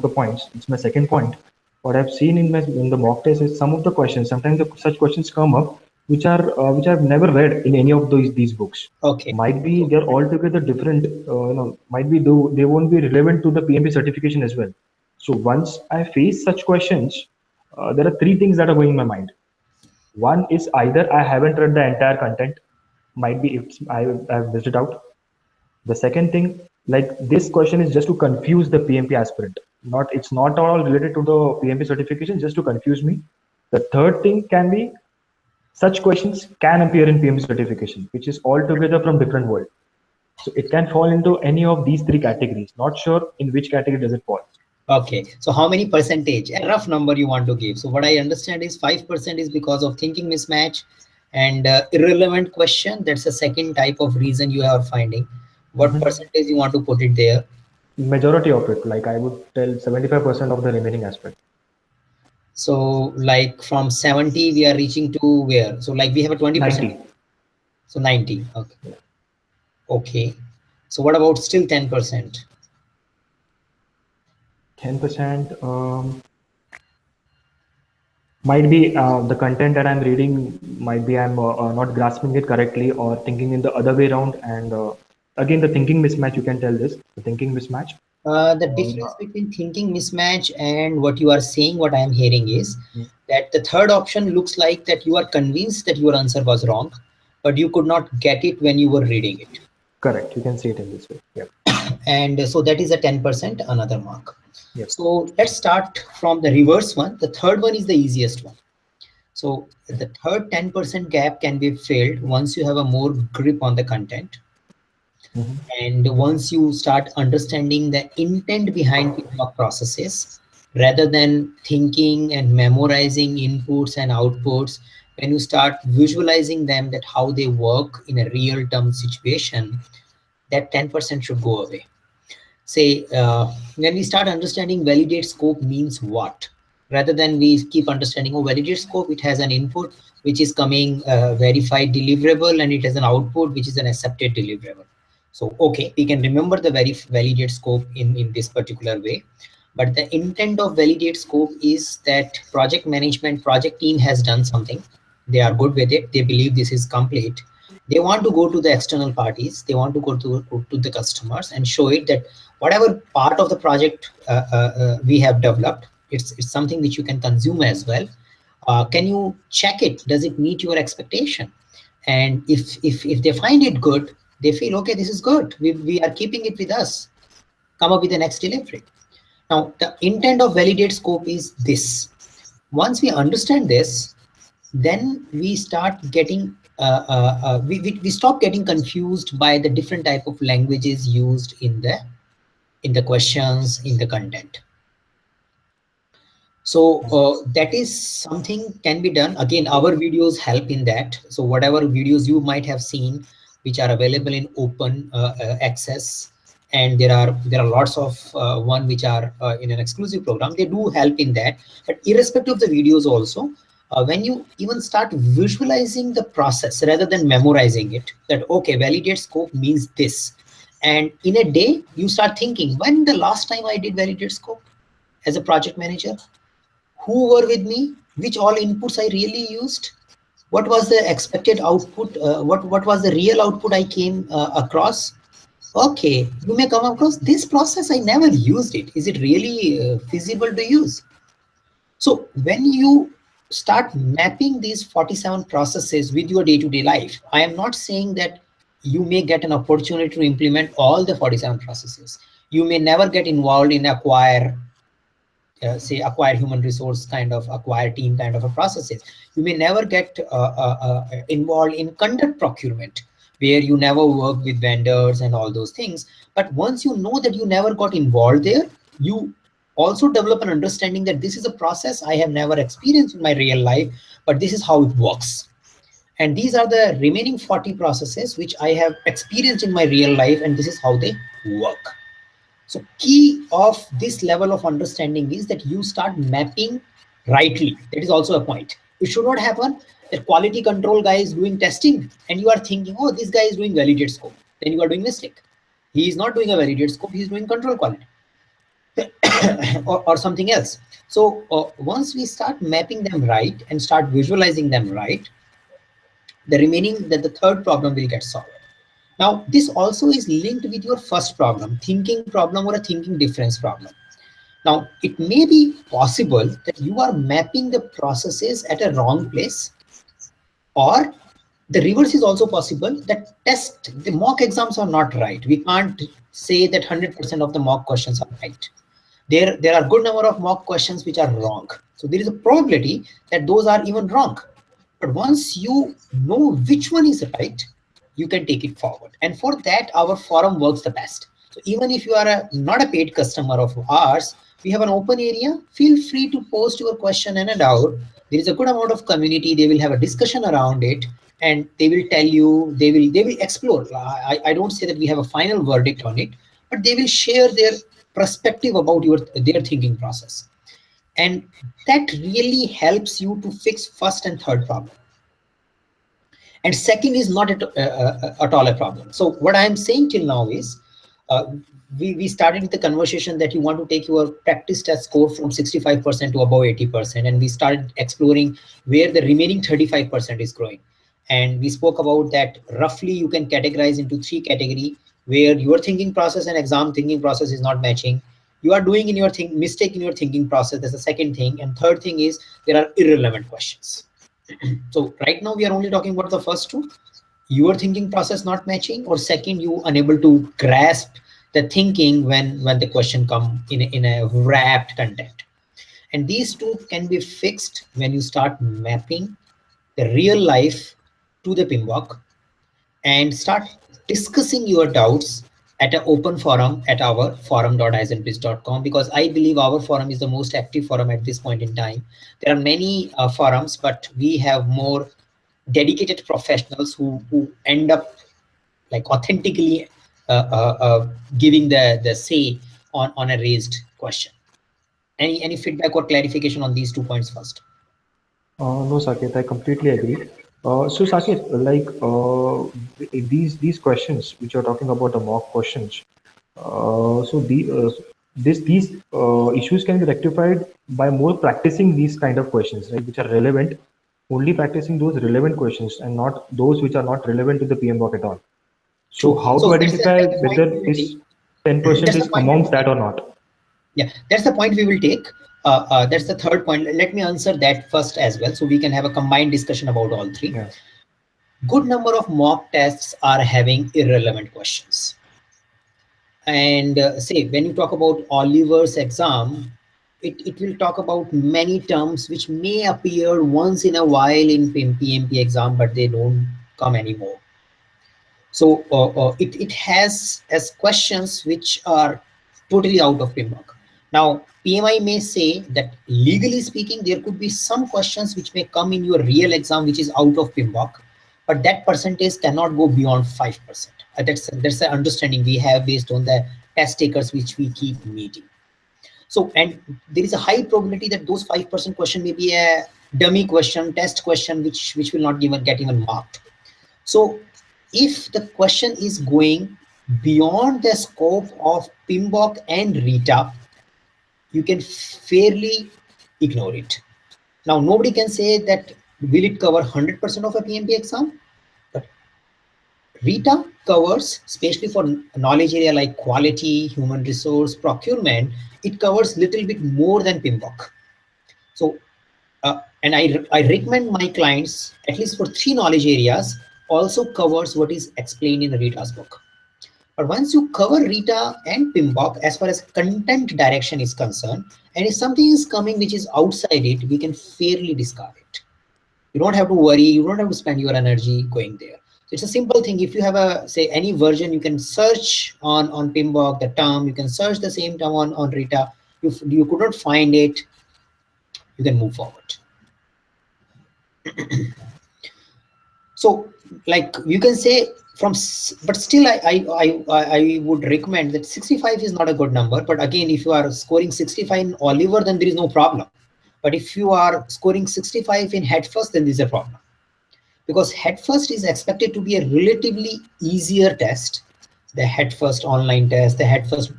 the points. It's my second point. What I've seen in the mock test is some of the questions. Sometimes such questions come up which I've never read in any of these books. Okay. Might be they're altogether different. Might be they won't be relevant to the PMP certification as well. So once I face such questions, there are three things that are going in my mind. One is either I haven't read the entire content, might be I've missed it out. The second thing, like this question is just to confuse the PMP aspirant. It's not all related to the PMP certification, just to confuse me. The third thing can be such questions can appear in PMP certification, which is altogether from different world. So it can fall into any of these three categories. Not sure in which category does it fall. Okay, so how many percentage, a rough number you want to give? So what I understand is 5% is because of thinking mismatch, and irrelevant question, that's the second type of reason you are finding. What percentage you want to put it there? Majority of it, like I would tell 75% of the remaining aspect. So like from 70 we are reaching to where? So like we have a 20%. 90. So 90. Okay. Okay. So what about still 10%? 10%. Might be the content that I'm reading, might be I'm not grasping it correctly or thinking in the other way around. And again, the thinking mismatch, you can tell this, the thinking mismatch. The difference between thinking mismatch and what you are saying, what I am hearing is that the third option looks like that you are convinced that your answer was wrong, but you could not get it when you were reading it. Correct. You can see it in this way. Yeah. And so that is a 10%, another mark. Yes. So let's start from the reverse one. The third one is the easiest one. So the third 10% gap can be filled once you have a more grip on the content. And once you start understanding the intent behind the work processes, rather than thinking and memorizing inputs and outputs, when you start visualizing them, that how they work in a real term situation, that 10% should go away. Say, when we start understanding validate scope means what, rather than we keep understanding, oh, validate scope, it has an input which is coming verified deliverable, and it has an output which is an accepted deliverable. So, okay, we can remember the validate scope in this particular way. But the intent of validate scope is that project management, project team has done something. They are good with it. They believe this is complete. They want to go to the external parties. They want to go to the customers and show it that whatever part of the project we have developed, it's something which you can consume as well. Can you check it? Does it meet your expectation? And if they find it good, they feel, okay, this is good. We are keeping it with us. Come up with the next delivery. Now, the intent of validate scope is this. Once we understand this, then we start getting, we stop getting confused by the different type of languages used in the questions, in the content. So that is something can be done. Again, our videos help in that. So whatever videos you might have seen, which are available in open access, and there are lots of one which are in an exclusive program, they do help in that. But irrespective of the videos also, when you even start visualizing the process rather than memorizing it, that okay, validate scope means this, and in a day you start thinking, when the last time I did validate scope as a project manager, who were with me, which all inputs I really used, what was the expected output, what was the real output I came across. Okay, you may come across this process, I never used it. Is it really feasible to use? So when you start mapping these 47 processes with your day-to-day life, I am not saying that you may get an opportunity to implement all the 47 processes. You may never get involved in acquire human resource kind of, acquire team kind of a processes. You may never get involved in conduct procurement, where you never work with vendors and all those things. But once you know that you never got involved there, you also develop an understanding that this is a process I have never experienced in my real life, but this is how it works. And these are the remaining 40 processes which I have experienced in my real life, and this is how they work. So key of this level of understanding is that you start mapping rightly. That is also a point. It should not happen that quality control guy is doing testing and you are thinking, oh, this guy is doing validate scope. Then you are doing mistake. He is not doing a validate scope. He is doing control quality. or something else. So once we start mapping them right and start visualizing them right, the remaining, that the third problem will get solved. Now, this also is linked with your first problem, thinking problem or a thinking difference problem. Now, it may be possible that you are mapping the processes at a wrong place, or the reverse is also possible, that the mock exams are not right. We can't say that 100% of the mock questions are right. There are good number of mock questions which are wrong. So there is a probability that those are even wrong. But once you know which one is right, you can take it forward. And for that, our forum works the best. So even if you are not a paid customer of ours, we have an open area. Feel free to post your question and a doubt. There is a good amount of community. They will have a discussion around it, and they will tell you, they will explore. I don't say that we have a final verdict on it, but they will share their perspective about their thinking process. And that really helps you to fix first and third problem. And second is not at all a problem. So what I am saying till now is, uh, we started with the conversation that you want to take your practice test score from 65% to above 80%, and we started exploring where the remaining 35% is growing. And we spoke about that roughly you can categorize into three categories, where your thinking process and exam thinking process is not matching. You are doing in your mistake in your thinking process. That's the second thing. And third thing is there are irrelevant questions. So right now we are only talking about the first two, your thinking process not matching, or second, you unable to grasp the thinking when the question come in a wrapped content. And these two can be fixed when you start mapping the real life to the PMBOK and start discussing your doubts at an open forum at our forum.isenbridge.com, because I believe our forum is the most active forum at this point in time. There are many forums, but we have more dedicated professionals who end up like authentically giving the say on a raised question. Any feedback or clarification on these 2 points first? No, Saket, I completely agree. So, Saket, like these questions which you're talking about, the mock questions. So these issues can be rectified by more practicing these kind of questions, right, which are relevant. Only practicing those relevant questions and not those which are not relevant to the PMBOK at all. So, True. how to So identify that's the point whether we will take. this 10% That's the is point we amongst will that take. or not? Yeah, that's the point we will take. That's the third point. Let me answer that first as well, so we can have a combined discussion about all three. Yeah. Good number of mock tests are having irrelevant questions. And say when you talk about Oliver's exam, it will talk about many terms which may appear once in a while in PMP exam, but they don't come anymore. So it has as questions which are totally out of PMBOK. Now, PMI may say that legally speaking, there could be some questions which may come in your real exam which is out of PMBOK, but that percentage cannot go beyond 5%. That's the understanding we have based on the test takers which we keep meeting. So, and there is a high probability that those 5% question may be a dummy question, test question, which will not even get even marked. So if the question is going beyond the scope of PMBOK and Rita, you can fairly ignore it. Now, nobody can say that will it cover 100% of a PMP exam, but Rita covers, especially for knowledge area like quality, human resource, procurement, it covers little bit more than PMBOK. So, and I recommend my clients, at least for 3 knowledge areas, also covers what is explained in Rita's book. But once you cover Rita and PMBOK as far as content direction is concerned, and if something is coming which is outside it, we can fairly discard it. You don't have to worry, you don't have to spend your energy going there. So it's a simple thing. If you have a, say, any version, you can search on PMBOK the term, you can search the same term on Rita. If you could not find it, you can move forward. So like you can say but still I would recommend that 65 is not a good number. But again, if you are scoring 65 in Oliver, then there is no problem. But if you are scoring 65 in head first, then there is a problem, because head first is expected to be a relatively easier test. The head first online test, the head first,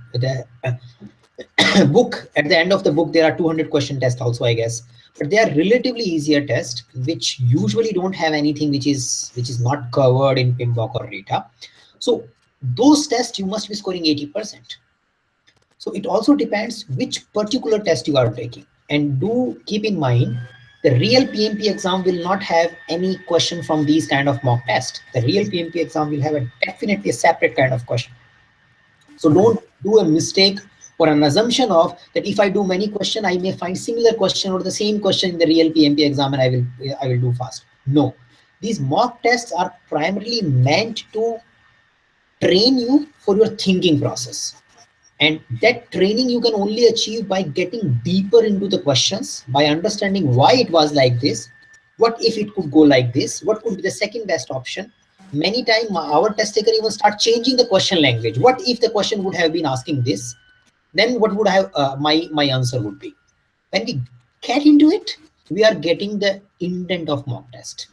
Book, at the end of the book, there are 200 question tests also, I guess, but they are relatively easier tests, which usually don't have anything which is not covered in PMBOK or Rita. So those tests you must be scoring 80%. So it also depends which particular test you are taking. And do keep in mind, the real PMP exam will not have any question from these kind of mock tests. The real PMP exam will have definitely a separate kind of question. So don't do a mistake or an assumption of that if I do many questions, I may find similar question or the same question in the real PMP exam and I will do fast. No, these mock tests are primarily meant to train you for your thinking process. And that training you can only achieve by getting deeper into the questions, by understanding why it was like this, what if it could go like this, what could be the second best option. Many times our test taker even start changing the question language. What if the question would have been asking this? Then what would have my answer would be? When we get into it, we are getting the intent of mock test.